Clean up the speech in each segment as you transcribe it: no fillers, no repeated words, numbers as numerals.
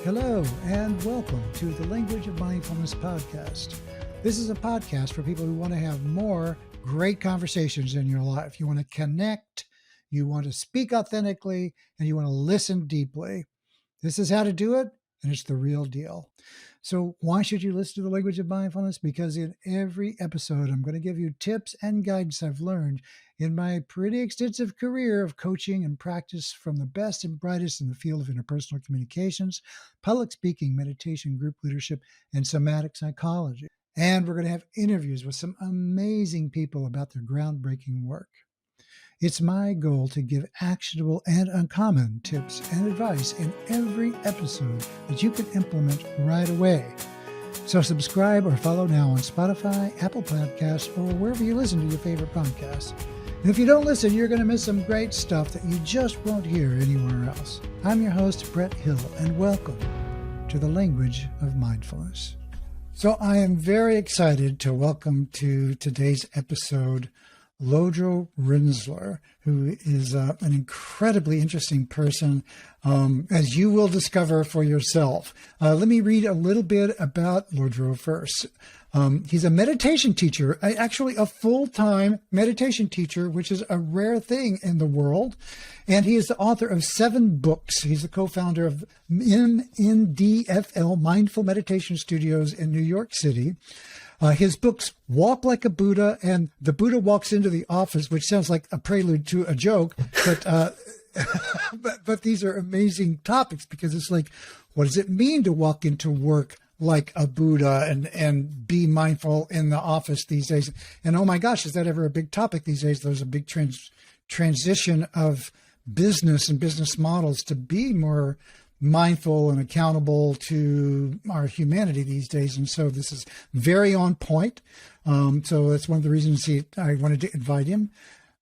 Hello, and welcome to the Language of Mindfulness podcast. This is a podcast for people who want to have more great conversations in your life. You want to connect, you want to speak authentically, and you want to listen deeply. This is how to do it, and it's the real deal. So why should you listen to the Language of Mindfulness? Because in every episode, I'm going to give you tips and guidance I've learned in my pretty extensive career of coaching and practice from the best and brightest in the field of interpersonal communications, public speaking, meditation, group leadership, and somatic psychology. And we're going to have interviews with some amazing people about their groundbreaking work. It's my goal to give actionable and uncommon tips and advice in every episode that you can implement right away. So subscribe or follow now on Spotify, Apple Podcasts, or wherever you listen to your favorite podcasts. And if you don't listen, you're going to miss some great stuff that you just won't hear anywhere else. I'm your host, Brett Hill, and welcome to the Language of Mindfulness. So I am very excited to welcome to today's episode Lodro Rinzler, who is an incredibly interesting person, as you will discover for yourself. Let me read a little bit about Lodro first. He's a meditation teacher, actually a full-time meditation teacher, which is a rare thing in the world. And he is the author of 7 books. He's the co-founder of MNDFL, Mindful Meditation Studios in New York City. His books, Walk Like a Buddha and The Buddha Walks Into the Office, which sounds like a prelude to a joke, but but these are amazing topics because it's like, what does it mean to walk into work like a Buddha and be mindful in the office these days? And oh my gosh, is that ever a big topic these days? There's a big transition of business and business models to be more mindful and accountable to our humanity these days. And so this is very on point. So that's one of the reasons I wanted to invite him.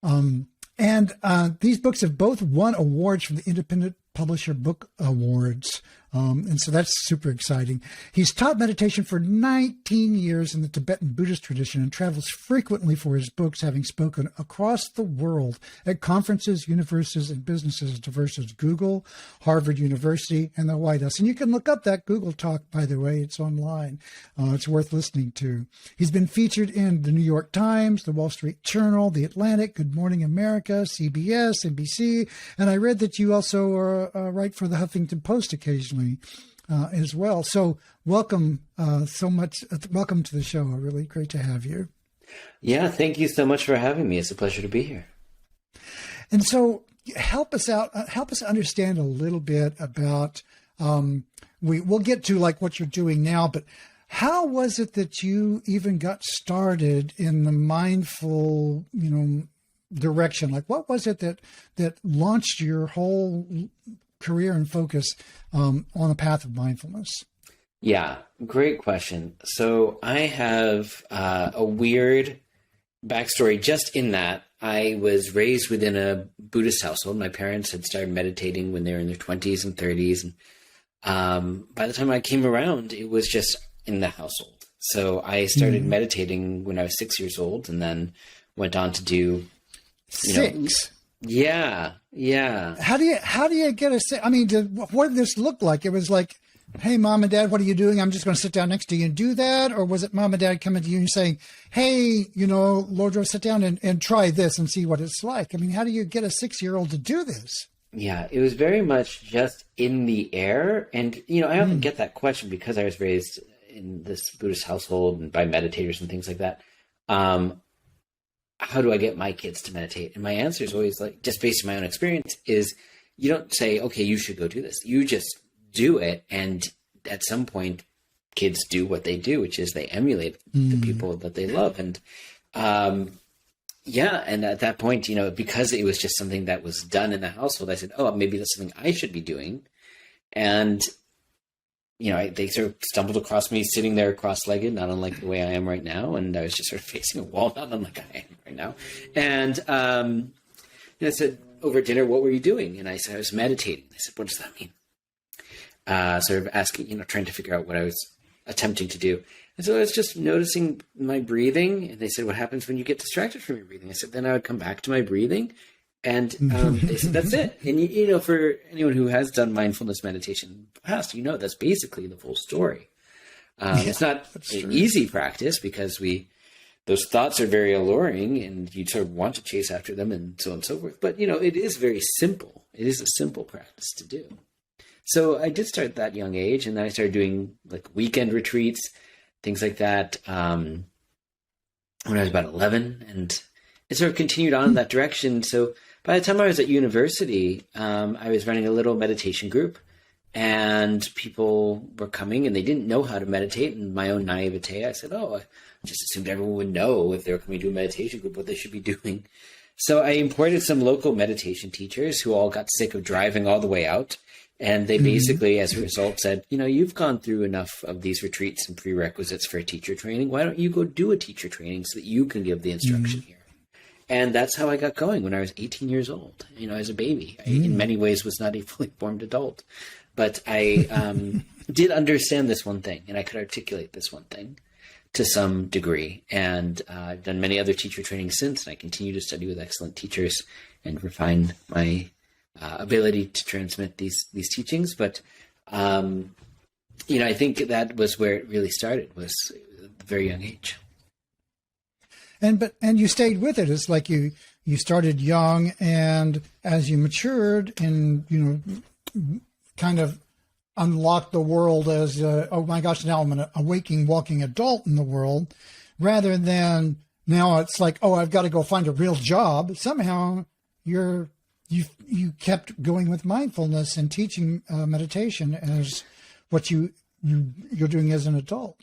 And these books have both won awards from the Independent Publisher Book Awards. And so that's super exciting. He's taught meditation for 19 years in the Tibetan Buddhist tradition and travels frequently for his books, having spoken across the world at conferences, universities, and businesses as diverse as Google, Harvard University, and the White House. And you can look up that Google talk, by the way. It's online. It's worth listening to. He's been featured in the New York Times, the Wall Street Journal, The Atlantic, Good Morning America, CBS, NBC. And I read that you also write for the Huffington Post occasionally. As well. So welcome so much. Welcome to the show. Really great to have you. Yeah, thank you so much for having me. It's a pleasure to be here. And so help us out. Help us understand a little bit about, we'll get to like what you're doing now, but how was it that you even got started in the mindful, direction? Like what was it that launched your whole career and focus on a path of mindfulness? Yeah, great question. So I have a weird backstory just in that I was raised within a Buddhist household. My parents had started meditating when they were in their 20s and 30s. And by the time I came around, it was just in the household. So I started meditating when I was 6 years old and then went on to do... Six? Yeah. How do you get what did this look like? It was like, hey, Mom and Dad, what are you doing? I'm just going to sit down next to you and do that. Or was it Mom and Dad coming to you and saying, hey, Lodro, sit down and try this and see what it's like? I mean, how do you get a 6-year-old to do this? Yeah, it was very much just in the air. And, I often get that question because I was raised in this Buddhist household and by meditators and things like that. How do I get my kids to meditate? And my answer is always like, just based on my own experience, is you don't say, okay, you should go do this. You just do it. And at some point, kids do what they do, which is they emulate the people that they love. And and at that point, because it was just something that was done in the household, I said, oh, maybe that's something I should be doing. And they sort of stumbled across me sitting there cross-legged, not unlike the way I am right now. And I was just sort of facing a wall, not unlike I am right now. And I said, over dinner, what were you doing? And I said, I was meditating. I said, what does that mean? Sort of asking, trying to figure out what I was attempting to do. And so I was just noticing my breathing. And they said, what happens when you get distracted from your breathing? I said, then I would come back to my breathing And they said, that's it. And, you know, for anyone who has done mindfulness meditation in the past, you know, that's basically the full story. It's not an easy practice because those thoughts are very alluring and you sort of want to chase after them and so on and so forth. But, you know, it is very simple. It is a simple practice to do. So I did start at that young age, and then I started doing like weekend retreats, things like that, when I was about 11, and it sort of continued on in that direction. So by the time I was at university, I was running a little meditation group, and people were coming and they didn't know how to meditate. And my own naivete, I said, I just assumed everyone would know if they were coming to a meditation group what they should be doing. So I imported some local meditation teachers who all got sick of driving all the way out. And they basically, as a result, said, you know, you've gone through enough of these retreats and prerequisites for a teacher training. Why don't you go do a teacher training so that you can give the instruction here? And that's how I got going when I was 18 years old, you know, as a baby. I, in many ways, was not a fully formed adult. But I did understand this one thing, and I could articulate this one thing to some degree. And I've done many other teacher trainings since, and I continue to study with excellent teachers and refine my ability to transmit these teachings. But, you know, I think that was where it really started, was at a very young age. And you stayed with it. It's like you started young, and as you matured and, you know, kind of unlocked the world as, oh my gosh, now I'm a waking, walking adult in the world, rather than now it's like, oh, I've got to go find a real job. Somehow you kept going with mindfulness and teaching meditation as what you're doing as an adult.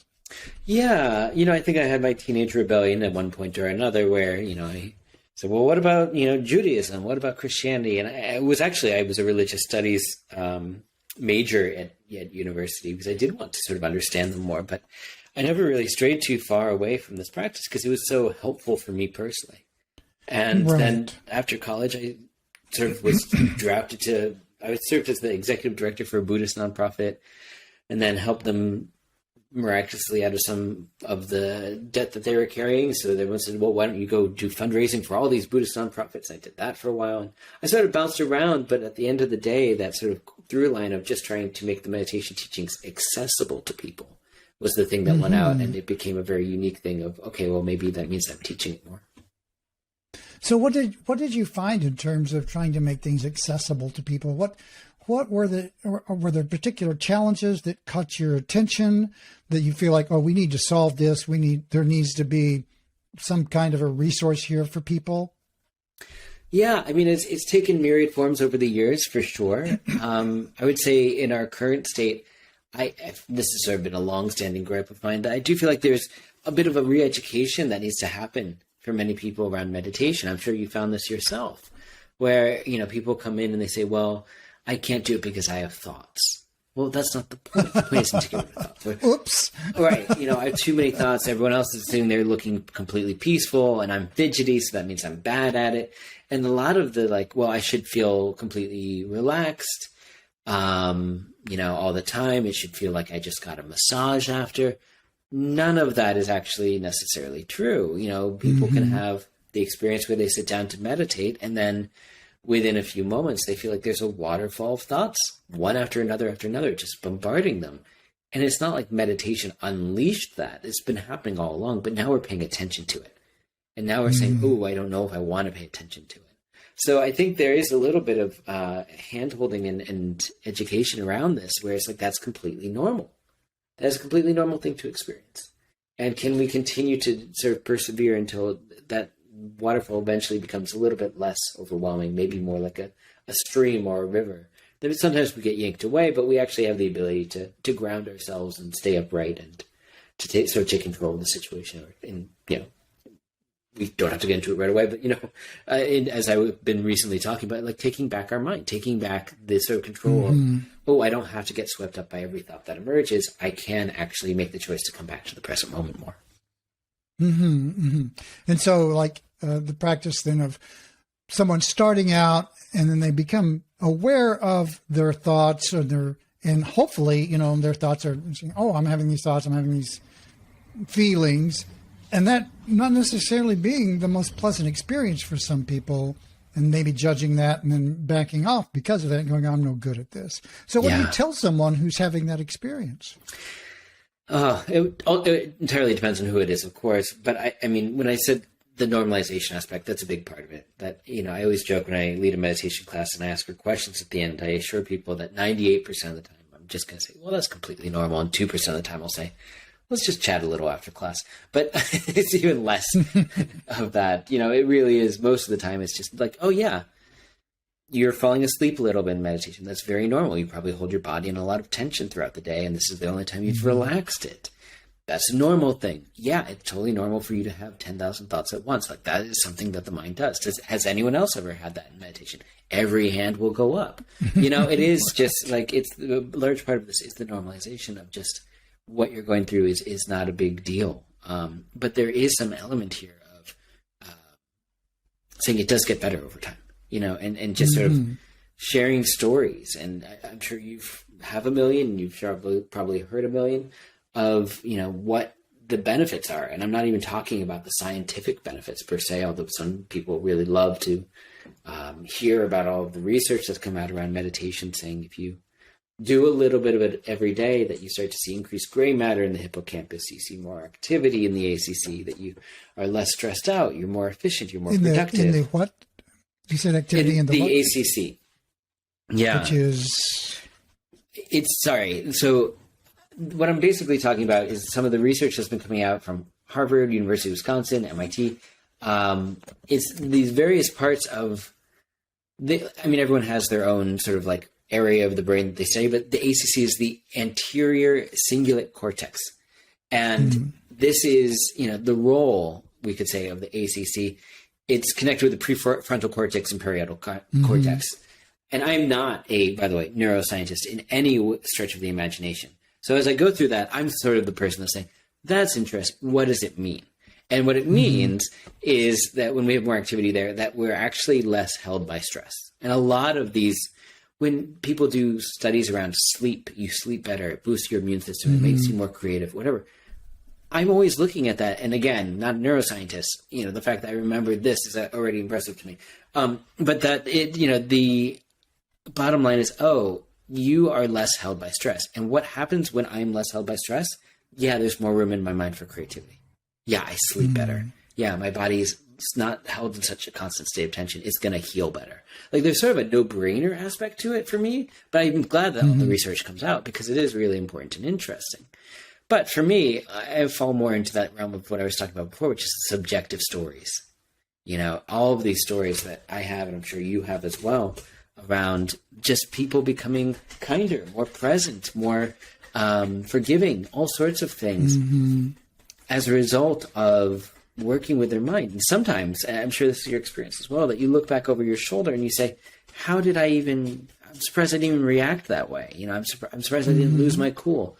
Yeah. You know, I think I had my teenage rebellion at one point or another where, you know, I said, well, what about, you know, Judaism? What about Christianity? And I was a religious studies major at university because I did want to sort of understand them more, but I never really strayed too far away from this practice because it was so helpful for me personally. And then after college, I sort of was I served as the executive director for a Buddhist nonprofit, and then helped them miraculously out of some of the debt that they were carrying. So they said, well, why don't you go do fundraising for all these Buddhist nonprofits? I did that for a while, and I sort of bounced around, but at the end of the day, that sort of through line of just trying to make the meditation teachings accessible to people was the thing that went out, and it became a very unique thing of, okay, well, maybe that means I'm teaching it more. So what did you find in terms of trying to make things accessible to people? What were there particular challenges that caught your attention that you feel like, oh, we need to solve this. There needs to be some kind of a resource here for people? Yeah, I mean, it's taken myriad forms over the years, for sure. I would say in our current state, this has sort of been a long-standing gripe of mine, that I do feel like there's a bit of a re-education that needs to happen for many people around meditation. I'm sure you found this yourself, where, you know, people come in and they say, well, I can't do it because I have thoughts. Well, that's not the point. The point isn't to get rid of thoughts. Oops. Right. You know, I have too many thoughts. Everyone else is sitting there looking completely peaceful, and I'm fidgety, so that means I'm bad at it. And a lot of the like, well, I should feel completely relaxed, you know, all the time. It should feel like I just got a massage after. None of that is actually necessarily true. You know, people can have the experience where they sit down to meditate, and then within a few moments, they feel like there's a waterfall of thoughts, one after another, just bombarding them. And it's not like meditation unleashed that. It's been happening all along, but now we're paying attention to it. And now we're saying, oh, I don't know if I want to pay attention to it. So I think there is a little bit of hand-holding and education around this, where it's like, that's completely normal. That's a completely normal thing to experience. And can we continue to sort of persevere until that waterfall eventually becomes a little bit less overwhelming, maybe more like a stream or a river? Then sometimes we get yanked away, but we actually have the ability to ground ourselves and stay upright and to take control of the situation. And, you know, we don't have to get into it right away, but, you know, as I've been recently talking about, like taking back our mind, taking back the sort of control of, oh, I don't have to get swept up by every thought that emerges. I can actually make the choice to come back to the present moment more. And so like the practice then of someone starting out and then they become aware of their thoughts and hopefully, you know, their thoughts are saying, oh, I'm having these thoughts, I'm having these feelings, and that not necessarily being the most pleasant experience for some people. and maybe judging that and then backing off because of that and going, I'm no good at this. So what do you tell someone who's having that experience? It entirely depends on who it is, of course. But I mean, when I said the normalization aspect, that's a big part of it. That, I always joke when I lead a meditation class and I ask for questions at the end, I assure people that 98% of the time, I'm just going to say, well, that's completely normal. And 2% of the time I'll say, let's just chat a little after class. But it's even less of that. It really is, most of the time, it's just like, oh yeah, you're falling asleep a little bit in meditation. That's very normal. You probably hold your body in a lot of tension throughout the day, and this is the only time you've relaxed it. That's a normal thing. Yeah, it's totally normal for you to have 10,000 thoughts at once. Like, that is something that the mind does. Has anyone else ever had that in meditation? Every hand will go up. It is just like, it's a large part of this is the normalization of just what you're going through is not a big deal. But there is some element here of saying it does get better over time. And just sort of sharing stories. And I'm sure you have a million, you've probably heard a million of, what the benefits are. And I'm not even talking about the scientific benefits per se, although some people really love to hear about all of the research that's come out around meditation, saying if you do a little bit of it every day, that you start to see increased gray matter in the hippocampus, you see more activity in the ACC, that you are less stressed out, you're more efficient, you're more productive. In the what? You said activity in the what? ACC. Yeah. Which is? So what I'm basically talking about is some of the research that's been coming out from Harvard, University of Wisconsin, MIT. It's these various parts of everyone has their own sort of like area of the brain that they study, but the ACC is the anterior cingulate cortex. And this is, the role, we could say, of the ACC. It's connected with the prefrontal cortex and parietal cortex. And I'm not by the way, neuroscientist in any stretch of the imagination. So as I go through that, I'm sort of the person that's saying, that's interesting. What does it mean? And what it means is that when we have more activity there, that we're actually less held by stress. And a lot of these, when people do studies around sleep, you sleep better, it boosts your immune system, it makes you more creative, whatever. I'm always looking at that. And again, not a neuroscientist, the fact that I remembered this is already impressive to me. But that the bottom line is, you are less held by stress. And what happens when I'm less held by stress? Yeah, there's more room in my mind for creativity. Yeah, I sleep better. Yeah, my body's not held in such a constant state of tension. It's going to heal better. Like, there's sort of a no-brainer aspect to it for me, but I'm glad that all the research comes out because it is really important and interesting. But for me, I fall more into that realm of what I was talking about before, which is subjective stories. All of these stories that I have, and I'm sure you have as well, around just people becoming kinder, more present, more forgiving, all sorts of things as a result of working with their mind. And sometimes, and I'm sure this is your experience as well, that you look back over your shoulder and you say, I'm surprised I didn't even react that way. I'm surprised I didn't lose my cool.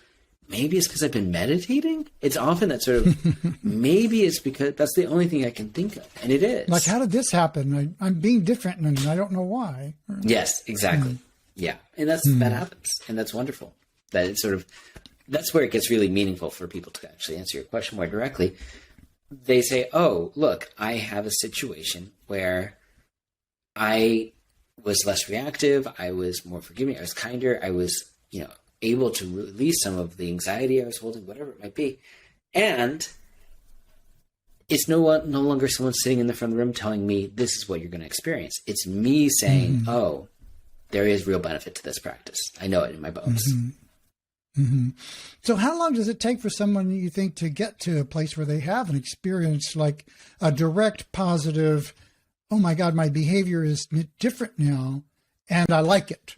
Maybe it's because I've been meditating. It's often that sort of, maybe it's because that's the only thing I can think of. And it is. Like, how did this happen? I'm being different and I don't know why. Yes, exactly. Yeah. And that happens. And that's wonderful. That it's sort of, that's where it gets really meaningful for people to actually answer your question more directly. They say, look, I have a situation where I was less reactive. I was more forgiving. I was kinder. I was, able to release some of the anxiety I was holding, whatever it might be. And it's no longer someone sitting in the front of the room telling me this is what you're going to experience. It's me saying, there is real benefit to this practice. I know it in my bones. So how long does it take for someone, you think, to get to a place where they have an experience like a direct positive, oh my God, my behavior is different now and I like it?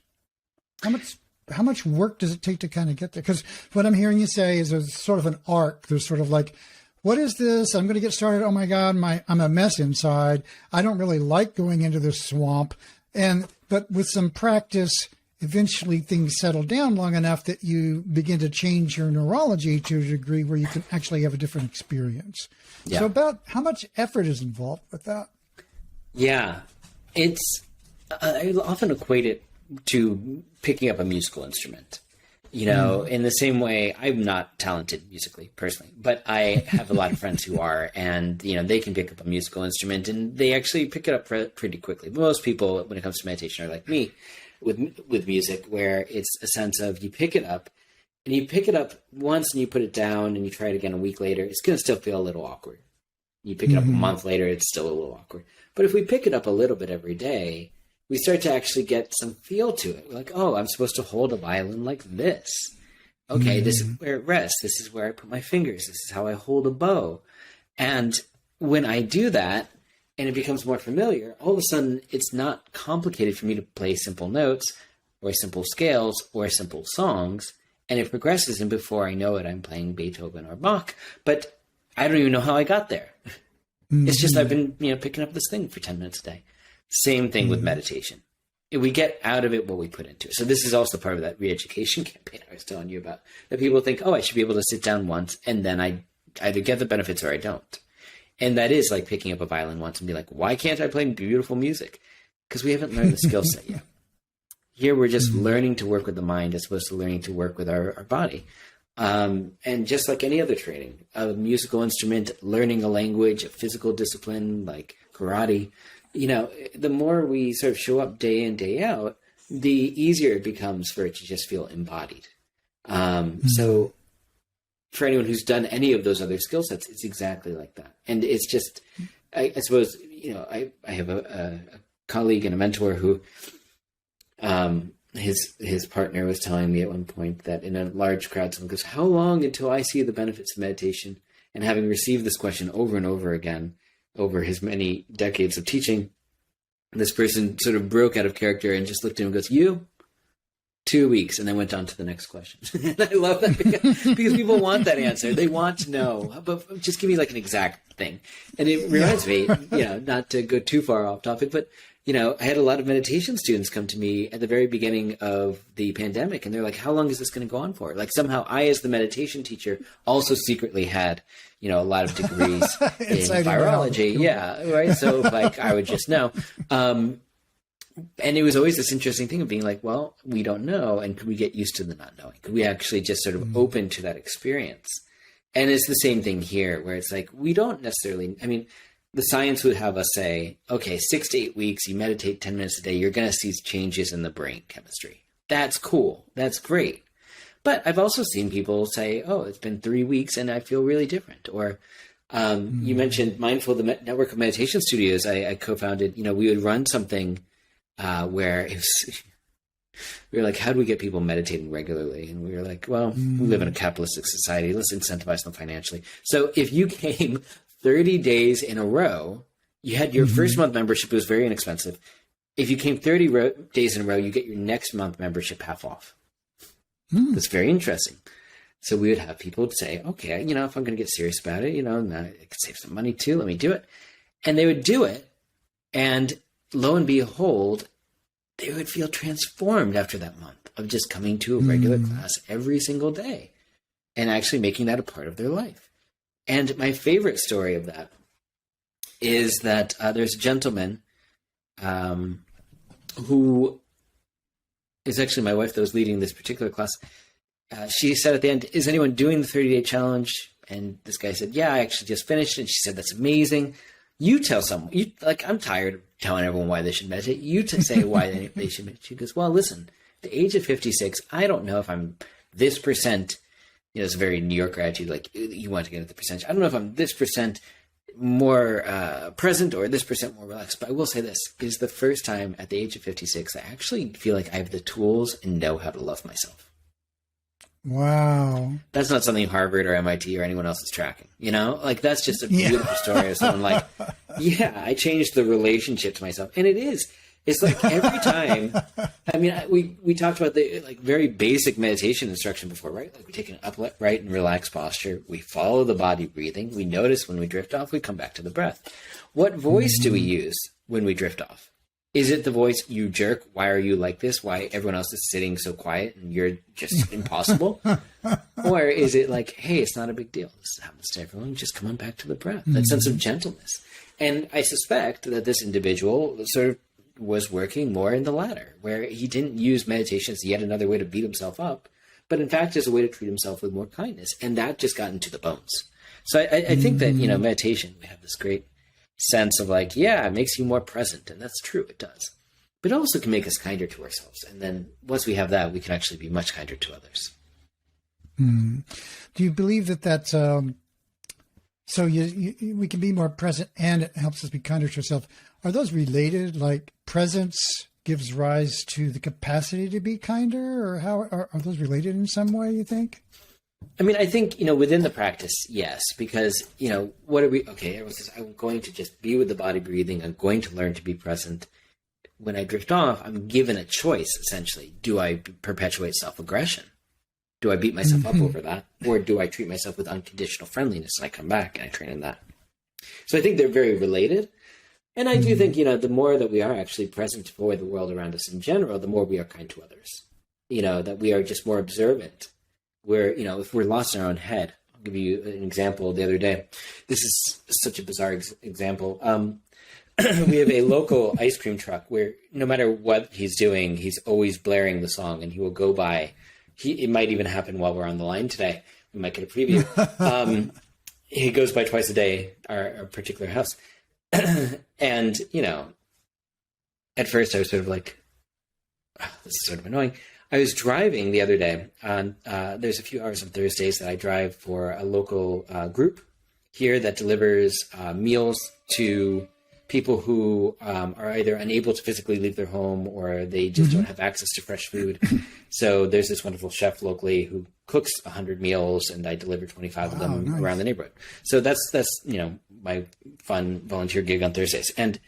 How much work does it take to kind of get there? Because what I'm hearing you say is there's sort of an arc. There's sort of like, what is this? I'm going to get started. Oh my God, I'm a mess inside. I don't really like going into this swamp. But with some practice, eventually things settle down long enough that you begin to change your neurology to a degree where you can actually have a different experience. Yeah. So about how much effort is involved with that? Yeah, I often equate it to picking up a musical instrument. You know, in the same way, I'm not talented musically personally, but I have a lot of friends who are, and, you know, they can pick up a musical instrument and they actually pick it up pretty quickly. Most people, when it comes to meditation, are like me with music, where it's a sense of you pick it up and you pick it up once and you put it down and you try it again a week later. It's going to still feel a little awkward. You pick it up a month later, it's still a little awkward. But if we pick it up a little bit every day, we start to actually get some feel to it. We're like, oh, I'm supposed to hold a violin like this. Okay, this is where it rests. This is where I put my fingers. This is how I hold a bow. And when I do that and it becomes more familiar, all of a sudden it's not complicated for me to play simple notes or simple scales or simple songs. And it progresses, and before I know it, I'm playing Beethoven or Bach. But I don't even know how I got there. It's just I've been, you know, picking up this thing for 10 minutes a day. Same thing with meditation. We get out of it what we put into it. So this is also part of that re-education campaign I was telling you about. That people think, oh, I should be able to sit down once and then I either get the benefits or I don't. And that is like picking up a violin once and be like, why can't I play beautiful music? Because we haven't learned the skill set yet. Here we're just learning to work with the mind as opposed to learning to work with our body. And just like any other training, a musical instrument, learning a language, a physical discipline like karate, you know, the more we sort of show up day in, day out, the easier it becomes for it to just feel embodied. So for anyone who's done any of those other skill sets, it's exactly like that. And it's just, I suppose, you know, I have a colleague and a mentor who, his partner was telling me at one point that in a large crowd, someone goes, how long until I see the benefits of meditation? And having received this question over and over again, over his many decades of teaching, this person sort of broke out of character and just looked at him and goes, you? 2 weeks, and then went on to the next question. And I love that because people want that answer. They want to know, but just give me like an exact thing. And it reminds me, you know, not to go too far off topic, but, you know, I had a lot of meditation students come to me at the very beginning of the pandemic, and they're like, how long is this going to go on for? Like somehow I, as the meditation teacher, also secretly had, you know, a lot of degrees in virology. Yeah, right. So like I would just know. And it was always this interesting thing of being like, well, we don't know. And could we get used to the not knowing? Could we actually just sort of open to that experience? And it's the same thing here where it's like, we don't necessarily, I mean, the science would have us say, okay, 6 to 8 weeks, you meditate 10 minutes a day, you're going to see changes in the brain chemistry. That's cool. That's great. But I've also seen people say, oh, it's been 3 weeks and I feel really different. Or you mentioned Mindful, the network of meditation studios I co-founded. You know, we would run something where it was, we were like, how do we get people meditating regularly? And we were like, well, we live in a capitalistic society. Let's incentivize them financially. So if you came 30 days in a row, you had your first month membership. It was very inexpensive. If you came 30 days in a row, you get your next month membership half off. That's very interesting. So we would have people say, okay, you know, if I'm going to get serious about it, you know, and I could save some money too, let me do it. And they would do it. And lo and behold, they would feel transformed after that month of just coming to a regular class every single day and actually making that a part of their life. And my favorite story of that is that there's a gentleman who is actually my wife that was leading this particular class. She said at the end, is anyone doing the 30-day challenge? And this guy said, yeah, I actually just finished it. And she said, that's amazing. You tell someone, I'm tired of telling everyone why they should meditate. You to say why they should meditate. She goes, well, listen, at the age of 56, I don't know if I'm this percent, you know, it's a very New Yorker attitude, like you want to get at the percentage. I don't know if I'm this percent more present or this percent more relaxed, but I will say this is the first time at the age of 56, I actually feel like I have the tools and know how to love myself. Wow. That's not something Harvard or MIT or anyone else is tracking, you know, like that's just a beautiful story of someone like, yeah, I changed the relationship to myself. And it's like every time, I mean, we talked about the like very basic meditation instruction before, right? Like we take an upright and relaxed posture. We follow the body breathing. We notice when we drift off, we come back to the breath. What voice do we use when we drift off? Is it the voice, you jerk, why are you like this? Why everyone else is sitting so quiet and you're just impossible? Or is it like, hey, it's not a big deal. This happens to everyone. Just come on back to the breath. That sense of gentleness. And I suspect that this individual sort of was working more in the latter, where he didn't use meditation as yet another way to beat himself up, but in fact is a way to treat himself with more kindness. And that just got into the bones. So I think that, you know, meditation, we have this great sense of like, yeah, it makes you more present. And that's true. It does. But it also can make us kinder to ourselves. And then once we have that, we can actually be much kinder to others. Do you believe that that's, so we can be more present and it helps us be kinder to ourselves? Are those related? Like presence gives rise to the capacity to be kinder, or how are those related in some way, you think? I mean, I think, you know, within the practice, yes, because, you know, what are we, okay, everyone says, I'm going to just be with the body breathing. I'm going to learn to be present. When I drift off, I'm given a choice, essentially. Do I perpetuate self-aggression? Do I beat myself up over that? Or do I treat myself with unconditional friendliness and I come back and I train in that? So I think they're very related. And I do think, you know, the more that we are actually present for the world around us in general, the more we are kind to others. You know, that we are just more observant. Where, you know, if we're lost in our own head, I'll give you an example the other day. This is such a bizarre example. We have a local ice cream truck where no matter what he's doing, he's always blaring the song, and he will go by. It might even happen while we're on the line today. We might get a preview. He goes by twice a day, our particular house. And, you know, at first I was sort of like, oh, this is sort of annoying. I was driving the other day on, there's a few hours on Thursdays that I drive for a local group here that delivers meals to people who are either unable to physically leave their home or they just don't have access to fresh food. So there's this wonderful chef locally who cooks 100 meals, and I deliver 25 of them around the neighborhood. So that's, you know, my fun volunteer gig on Thursdays. And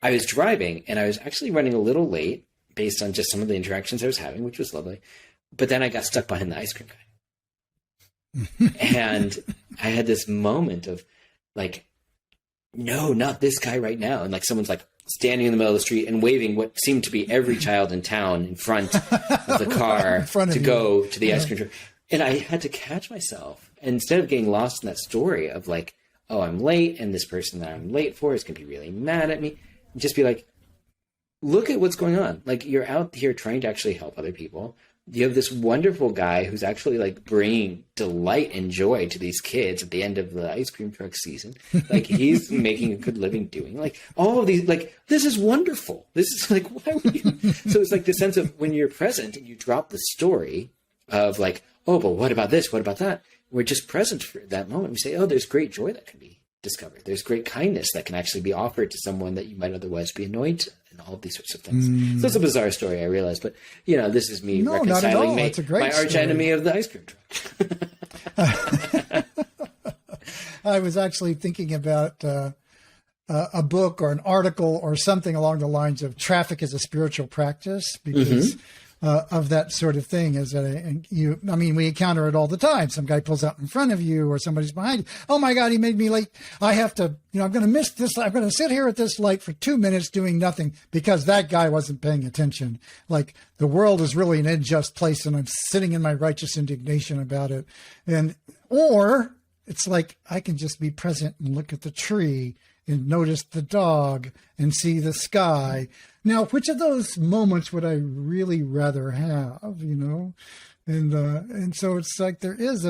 I was driving, and I was actually running a little late based on just some of the interactions I was having, which was lovely. But then I got stuck behind the ice cream guy. And I had this moment of like, no, not this guy right now. And like someone's like standing in the middle of the street and waving what seemed to be every child in town in front of the car to go to the ice cream truck. And I had to catch myself. And instead of getting lost in that story of like, oh, I'm late, and this person that I'm late for is going to be really mad at me, just be like, look at what's going on. Like, you're out here trying to actually help other people. You have this wonderful guy who's actually like bringing delight and joy to these kids at the end of the ice cream truck season. Like, he's making a good living doing like all of these, like, this is wonderful. This is like, why would you? So it's like the sense of when you're present and you drop the story of like, oh, but what about this? What about that? We're just present for that moment. We say, oh, there's great joy that can be discovered. There's great kindness that can actually be offered to someone that you might otherwise be annoyed to, and all of these sorts of things. So it's a bizarre story, I realize, but you know, this is me reconciling my arch enemy of the ice cream truck. I was actually thinking about a book or an article or something along the lines of traffic as a spiritual practice, because of that sort of thing. Is that I mean, we encounter it all the time. Some guy pulls out in front of you, or somebody's behind you. Oh my God, he made me late. I have to, you know, I'm going to miss this. I'm going to sit here at this light for 2 minutes doing nothing because that guy wasn't paying attention. Like, the world is really an unjust place, and I'm sitting in my righteous indignation about it. Or it's like, I can just be present and look at the tree and notice the dog and see the sky. Now, which of those moments would I really rather have, you know? And so it's like there is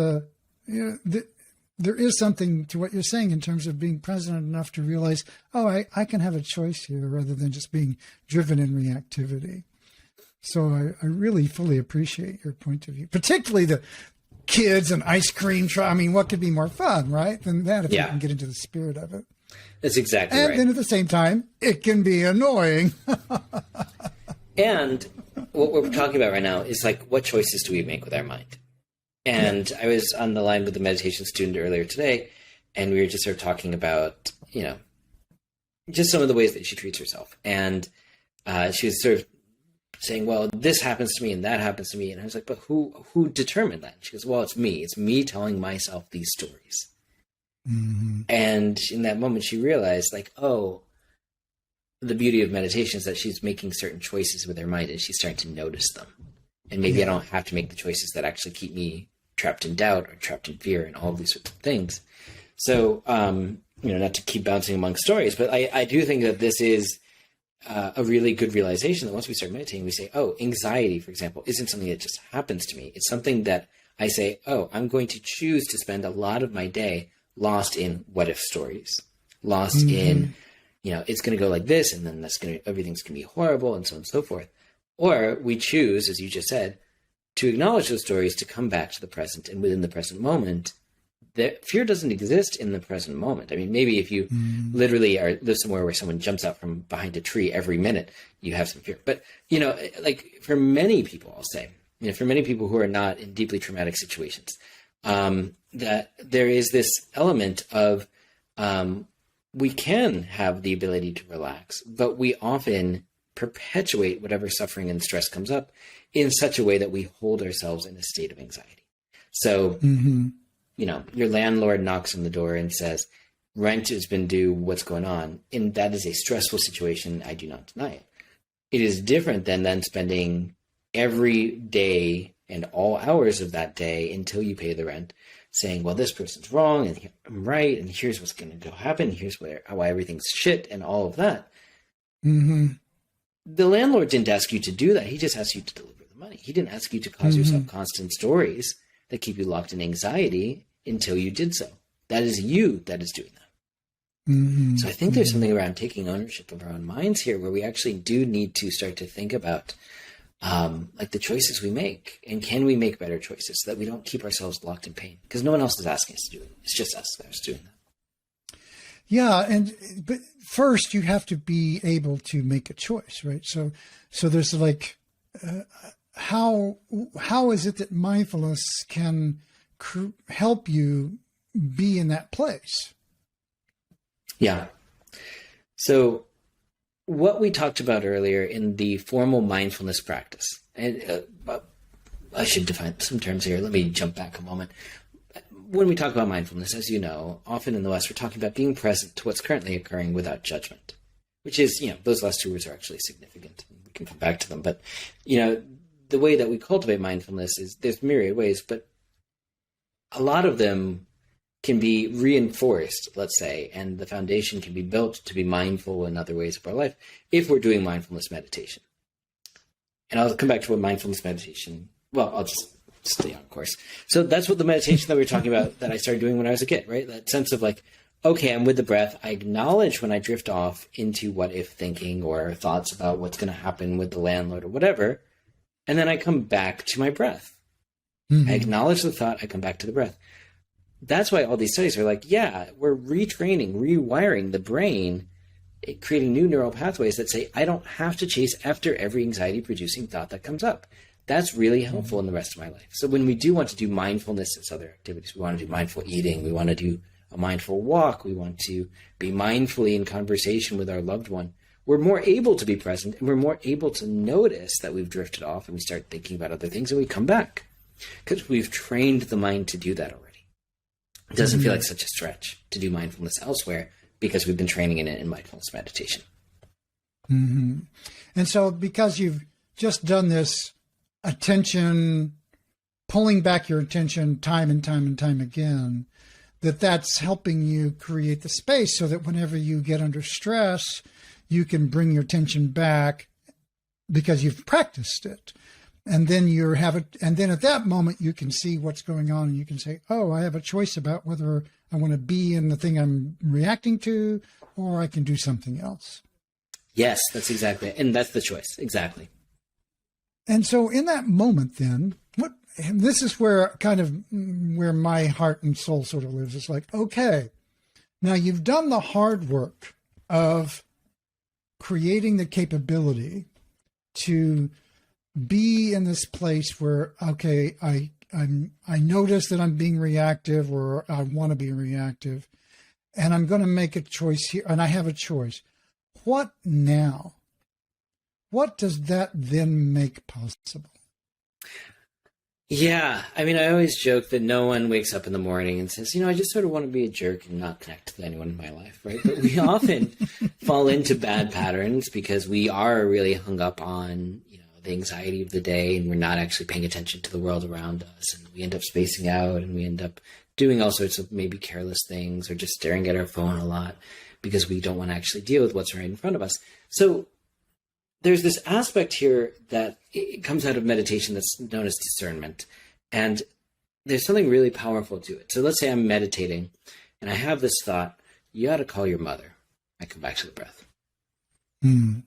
there is something to what you're saying in terms of being present enough to realize, oh, I can have a choice here rather than just being driven in reactivity. So I really fully appreciate your point of view, particularly the kids and ice cream. I mean, what could be more fun, right, than that if you can get into the spirit of it? That's exactly right. And then at the same time, it can be annoying. And what we're talking about right now is like, what choices do we make with our mind? And I was on the line with a meditation student earlier today, and we were just sort of talking about, you know, just some of the ways that she treats herself. And she was sort of saying, well, this happens to me and that happens to me. And I was like, but who determined that? She goes, well, it's me. It's me telling myself these stories. And in that moment, she realized, like, oh, the beauty of meditation is that she's making certain choices with her mind, and she's starting to notice them. And maybe I don't have to make the choices that actually keep me trapped in doubt or trapped in fear and all of these sorts of things. So, you know, not to keep bouncing among stories, but I do think that this is a really good realization that once we start meditating, we say, oh, anxiety, for example, isn't something that just happens to me. It's something that I say, oh, I'm going to choose to spend a lot of my day lost in what if stories, lost in, it's going to go like this, and then everything's going to be horrible, and so on and so forth. Or we choose, as you just said, to acknowledge those stories, to come back to the present, and within the present moment, that fear doesn't exist in the present moment. I mean, maybe if you literally live somewhere where someone jumps out from behind a tree every minute, you have some fear. But, like for many people, I'll say, for many people who are not in deeply traumatic situations, that there is this element of we can have the ability to relax, but we often perpetuate whatever suffering and stress comes up in such a way that we hold ourselves in a state of anxiety. So, your landlord knocks on the door and says, rent has been due, what's going on? And that is a stressful situation. I do not deny it. It is different than then spending every day and all hours of that day until you pay the rent saying, well, this person's wrong and I'm right. And here's what's going to go happen. Here's why everything's shit and all of that. The landlord didn't ask you to do that. He just asked you to deliver the money. He didn't ask you to cause yourself constant stories that keep you locked in anxiety until you did so. That is you that is doing that. So I think there's something around taking ownership of our own minds here, where we actually do need to start to think about like the choices we make, and can we make better choices so that we don't keep ourselves locked in pain, because no one else is asking us to do it. It's just us that's doing that. Yeah. But first you have to be able to make a choice, right? So there's like, how is it that mindfulness can help you be in that place? Yeah. So what we talked about earlier in the formal mindfulness practice, and I should define some terms here. Let me jump back a moment. When we talk about mindfulness, as you know, often in the West, we're talking about being present to what's currently occurring without judgment, which is, those last two words are actually significant. We can come back to them. But, the way that we cultivate mindfulness is there's myriad ways, but a lot of them can be reinforced, let's say, and the foundation can be built to be mindful in other ways of our life if we're doing mindfulness meditation. And I'll come back to what mindfulness meditation, I'll just stay on course. So that's what the meditation that we were talking about that I started doing when I was a kid, right? That sense of like, okay, I'm with the breath. I acknowledge when I drift off into what if thinking or thoughts about what's going to happen with the landlord or whatever. And then I come back to my breath. I acknowledge the thought. I come back to the breath. That's why all these studies are like, yeah, we're retraining, rewiring the brain, creating new neural pathways that say, I don't have to chase after every anxiety-producing thought that comes up. That's really helpful in the rest of my life. So when we do want to do mindfulness as other activities, we want to do mindful eating, we want to do a mindful walk, we want to be mindfully in conversation with our loved one, we're more able to be present, and we're more able to notice that we've drifted off and we start thinking about other things and we come back because we've trained the mind to do that already. It doesn't feel like such a stretch to do mindfulness elsewhere because we've been training in it in mindfulness meditation. And so because you've just done this attention, pulling back your attention time and time and time again, that's helping you create the space so that whenever you get under stress, you can bring your attention back because you've practiced it. And then and then at that moment you can see what's going on and you can say, oh, I have a choice about whether I want to be in the thing I'm reacting to, or I can do something else. Yes, that's exactly it. And that's the choice. Exactly. And so in that moment then, this is where my heart and soul sort of lives. It's like, okay, now you've done the hard work of creating the capability to be in this place where, okay, I notice that I'm being reactive, or I want to be reactive, and I'm going to make a choice here, and I have a choice. What now? What does that then make possible? Yeah. I mean, I always joke that no one wakes up in the morning and says, I just sort of want to be a jerk and not connect to anyone in my life, right? But we often fall into bad patterns because we are really hung up on, the anxiety of the day, and we're not actually paying attention to the world around us. And we end up spacing out, and we end up doing all sorts of maybe careless things, or just staring at our phone a lot because we don't want to actually deal with what's right in front of us. So there's this aspect here that it comes out of meditation that's known as discernment. And there's something really powerful to it. So let's say I'm meditating and I have this thought, you ought to call your mother. I come back to the breath. Mm.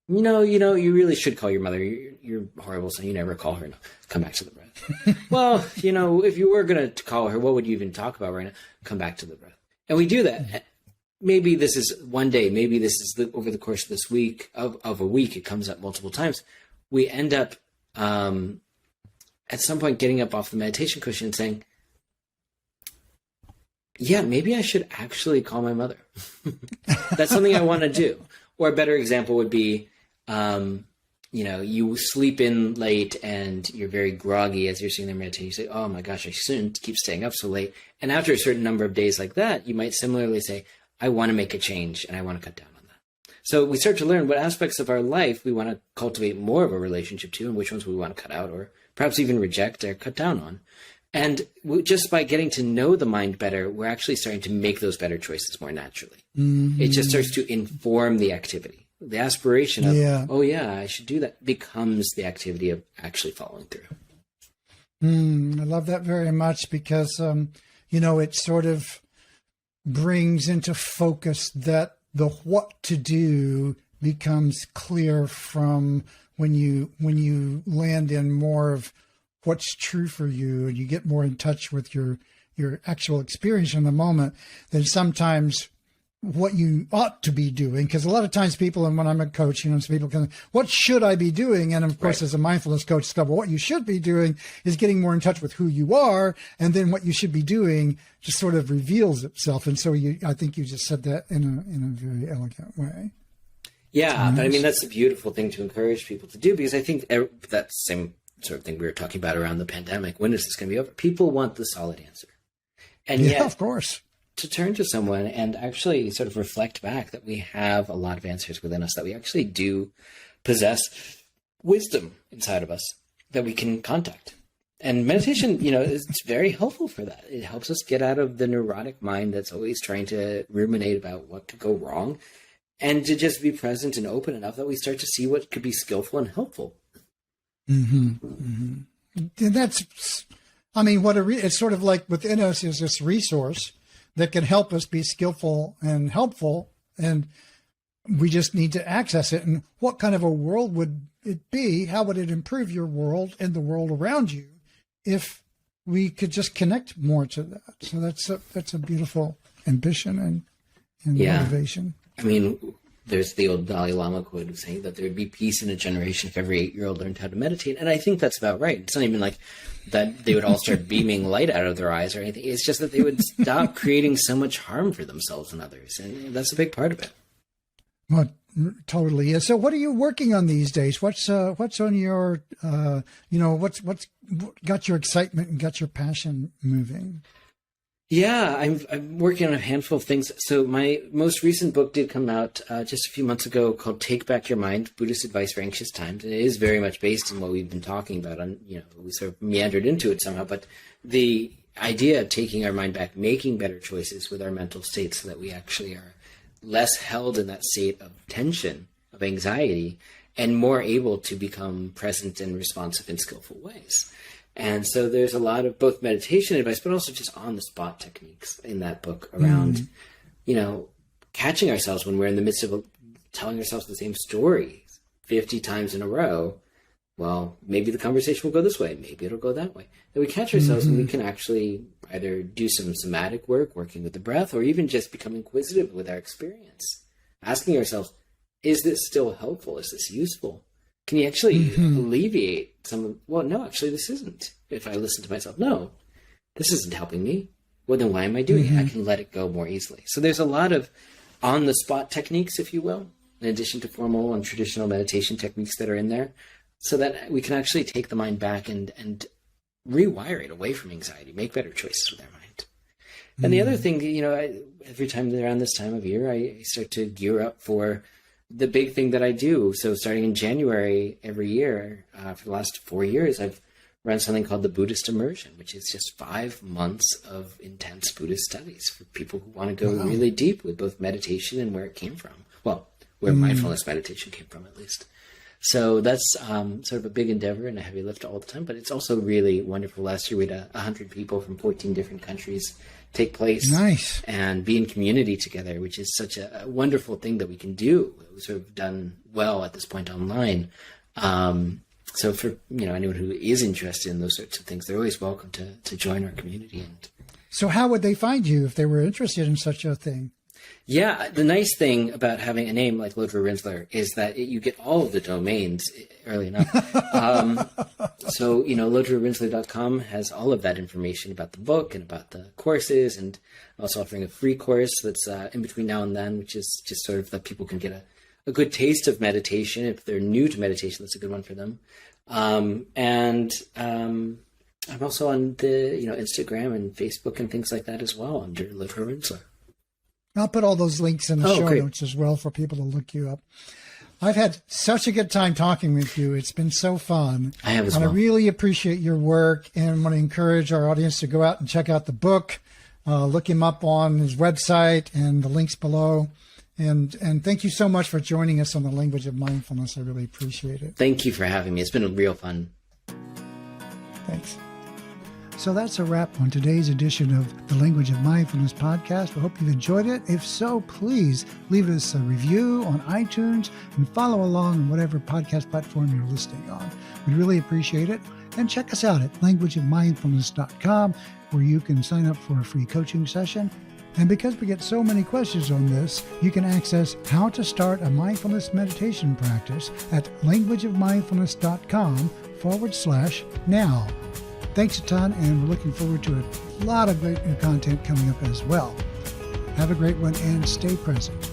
You really should call your mother. You're horrible, so you never call her. No, come back to the breath. Well, if you were going to call her, what would you even talk about right now? Come back to the breath. And we do that. Maybe this is one day. Maybe this is over the course of this week, of a week, it comes up multiple times. We end up at some point getting up off the meditation cushion and saying, yeah, maybe I should actually call my mother. That's something I want to do. Or a better example would be, you sleep in late and you're very groggy as you're sitting there meditating. You say, oh my gosh, I shouldn't keep staying up so late. And after a certain number of days like that, you might similarly say, I want to make a change and I want to cut down on that. So we start to learn what aspects of our life we want to cultivate more of a relationship to and which ones we want to cut out or perhaps even reject or cut down on. And just by getting to know the mind better, we're actually starting to make those better choices more naturally. Mm-hmm. It just starts to inform the activity. The aspiration of, oh yeah, I should do that, becomes the activity of actually following through. I love that very much because, it sort of brings into focus that the what to do becomes clear from when you land in more of what's true for you and you get more in touch with your actual experience in the moment than sometimes what you ought to be doing. Because a lot of times people, and when I'm a coach, some people can, what should I be doing? And of course, as a mindfulness coach, discover what you should be doing is getting more in touch with who you are. And then what you should be doing just sort of reveals itself. And so I think you just said that in a very elegant way. Yeah. But I mean, that's a beautiful thing to encourage people to do, because I think that same sort of thing we were talking about around the pandemic, when is this going to be over? People want the solid answer. And yet, of course, to turn to someone and actually sort of reflect back that we have a lot of answers within us, that we actually do possess wisdom inside of us that we can contact. And meditation, it's very helpful for that. It helps us get out of the neurotic mind that's always trying to ruminate about what could go wrong, and to just be present and open enough that we start to see what could be skillful and helpful. Mm-hmm. Mm-hmm. And that's, it's sort of like within us is this resource that can help us be skillful and helpful, and we just need to access it. And what kind of a world would it be? How would it improve your world and the world around you if we could just connect more to that? So that's a beautiful ambition and motivation. I mean, there's the old Dalai Lama quote of saying that there would be peace in a generation if every 8-year-old learned how to meditate. And I think that's about right. It's not even like that they would all start beaming light out of their eyes or anything. It's just that they would stop creating so much harm for themselves and others. And that's a big part of it. Well, totally. So what are you working on these days? What's on your, what's got your excitement and got your passion moving? Yeah, I'm working on a handful of things. So my most recent book did come out just a few months ago, called Take Back Your Mind, Buddhist Advice for Anxious Times. And it is very much based on what we've been talking about. We sort of meandered into it somehow. But the idea of taking our mind back, making better choices with our mental state so that we actually are less held in that state of tension, of anxiety, and more able to become present and responsive in skillful ways. And so there's a lot of both meditation advice, but also just on-the-spot techniques in that book around, catching ourselves when we're in the midst of telling ourselves the same story 50 times in a row. Well, maybe the conversation will go this way. Maybe it'll go that way. That we catch ourselves and we can actually either do some somatic work, working with the breath, or even just become inquisitive with our experience. Asking ourselves, is this still helpful? Is this useful? Can you actually alleviate no, actually this isn't. If I listen to myself, no, this isn't helping me. Well, then why am I doing it? I can let it go more easily. So there's a lot of on-the-spot techniques, if you will, in addition to formal and traditional meditation techniques that are in there, so that we can actually take the mind back and rewire it away from anxiety, make better choices with our mind. And the other thing, every time around this time of year, I start to gear up for the big thing that I do. So starting in January every year, for the last 4 years, I've run something called the Buddhist Immersion, which is just 5 months of intense Buddhist studies for people who want to go really deep with both meditation and where it came from. Well, where mindfulness meditation came from, at least. So that's sort of a big endeavor and a heavy lift all the time, but it's also really wonderful. Last year we had 100 people from 14 different countries take place. Nice. And be in community together, which is such a wonderful thing that we can do. It was sort of done well at this point online. So for anyone who is interested in those sorts of things, they're always welcome to join our community. And so how would they find you if they were interested in such a thing? Yeah, the nice thing about having a name like Lodro Rinzler is that you get all of the domains early enough. So, LodroRinzler.com has all of that information about the book and about the courses, and also offering a free course that's in between now and then, which is just sort of that people can get a good taste of meditation. If they're new to meditation, that's a good one for them. And I'm also on the Instagram and Facebook and things like that as well under Lodro Rinzler. I'll put all those links in the show great. notes as well for people to look you up. I've had such a good time talking with you. It's been so fun. I have as well. well. I really appreciate your work and want to encourage our audience to go out and check out the book, look him up on his website and the links below. And thank you so much for joining us on the Language of Mindfulness. I really appreciate it. Thank you for having me. It's been real fun. Thanks. So that's a wrap on today's edition of the Language of Mindfulness podcast. I hope you've enjoyed it. If so, please leave us a review on iTunes and follow along on whatever podcast platform you're listening on. We'd really appreciate it. And check us out at languageofmindfulness.com, where you can sign up for a free coaching session. And because we get so many questions on this, you can access how to start a mindfulness meditation practice at languageofmindfulness.com/now. Thanks a ton, and we're looking forward to a lot of great new content coming up as well. Have a great one and stay present.